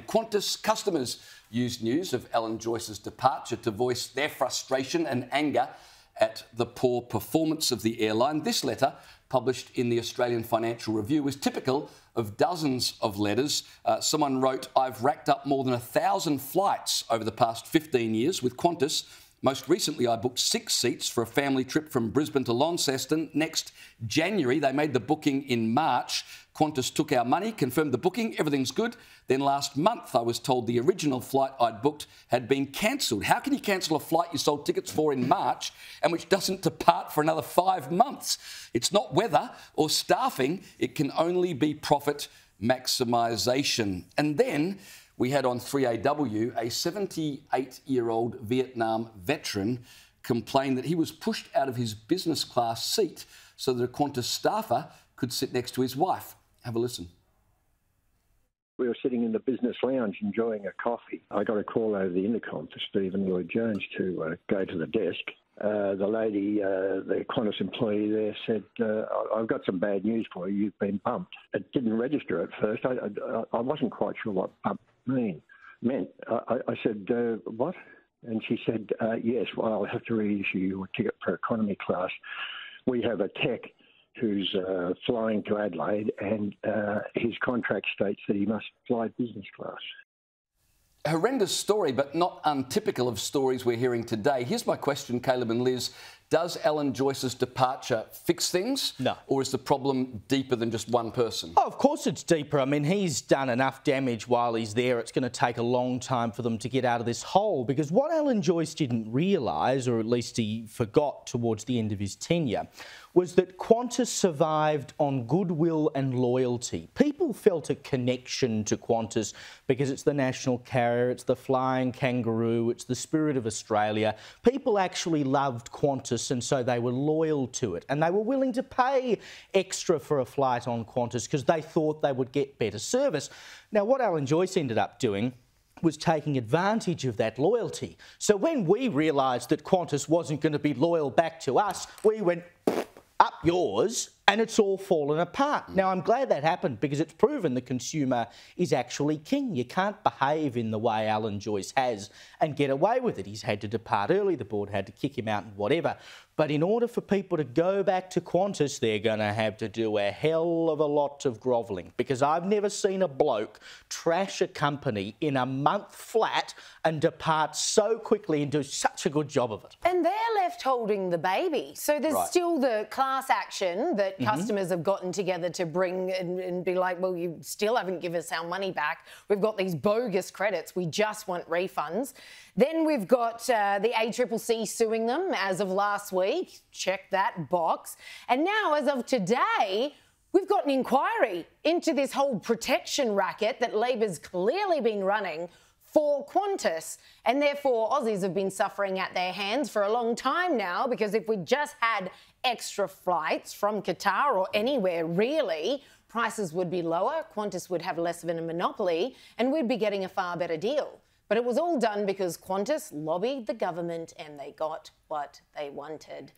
Qantas customers used news of Alan Joyce's departure to voice their frustration and anger at the poor performance of the airline. This letter, published in the Australian Financial Review, was typical of dozens of letters. Someone wrote, "I've racked up more than 1,000 flights over the past 15 years with Qantas. Most recently, I booked 6 seats for a family trip from Brisbane to Launceston. Next January, they made the booking in March. Qantas took our money, confirmed the booking, everything's good. Then last month, I was told the original flight I'd booked had been cancelled. How can you cancel a flight you sold tickets for in March and which doesn't depart for another 5 months? It's not weather or staffing. It can only be profit maximisation." And then we had on 3AW a 78-year-old Vietnam veteran complain that he was pushed out of his business class seat so that a Qantas staffer could sit next to his wife. Have a listen. We were sitting in the business lounge enjoying a coffee. I got a call over the intercom for Stephen Lloyd-Jones to go to the desk. The lady, the Qantas employee there said, "I've got some bad news for you. You've been bumped." It didn't register at first. I wasn't quite sure what bump meant. I said, "What?" And she said, "Yes, well, I'll have to reissue you a ticket for economy class. We have a tech who's flying to Adelaide, and his contract states that he must fly business class." Horrendous story, but not untypical of stories we're hearing today. Here's my question, Caleb and Liz. Does Alan Joyce's departure fix things? No. Or is the problem deeper than just one person? Oh, of course it's deeper. I mean, he's done enough damage while he's there. It's going to take a long time for them to get out of this hole, because what Alan Joyce didn't realise, or at least he forgot towards the end of his tenure, was that Qantas survived on goodwill and loyalty. People felt a connection to Qantas because it's the national carrier, it's the flying kangaroo, it's the spirit of Australia. People actually loved Qantas, and so they were loyal to it, and they were willing to pay extra for a flight on Qantas because they thought they would get better service. Now, what Alan Joyce ended up doing was taking advantage of that loyalty. So when we realised that Qantas wasn't going to be loyal back to us, we went up yours, and it's all fallen apart. Now, I'm glad that happened because it's proven the consumer is actually king. You can't behave in the way Alan Joyce has and get away with it. He's had to depart early, the board had to kick him out and whatever. But in order for people to go back to Qantas, they're going to have to do a hell of a lot of grovelling, because I've never seen a bloke trash a company in a month flat and depart so quickly and do such a good job of it. And they're left holding the baby. So there's still the class action that customers have gotten together to bring and be like, well, you still haven't given us our money back. We've got these bogus credits. We just want refunds. Then we've got the ACCC suing them as of last week. Check that box. And now, as of today, we've got an inquiry into this whole protection racket that Labor's clearly been running for Qantas, and therefore Aussies have been suffering at their hands for a long time now, because if we just had extra flights from Qatar or anywhere really, prices would be lower, Qantas would have less of a monopoly, and we'd be getting a far better deal. But it was all done because Qantas lobbied the government and they got what they wanted.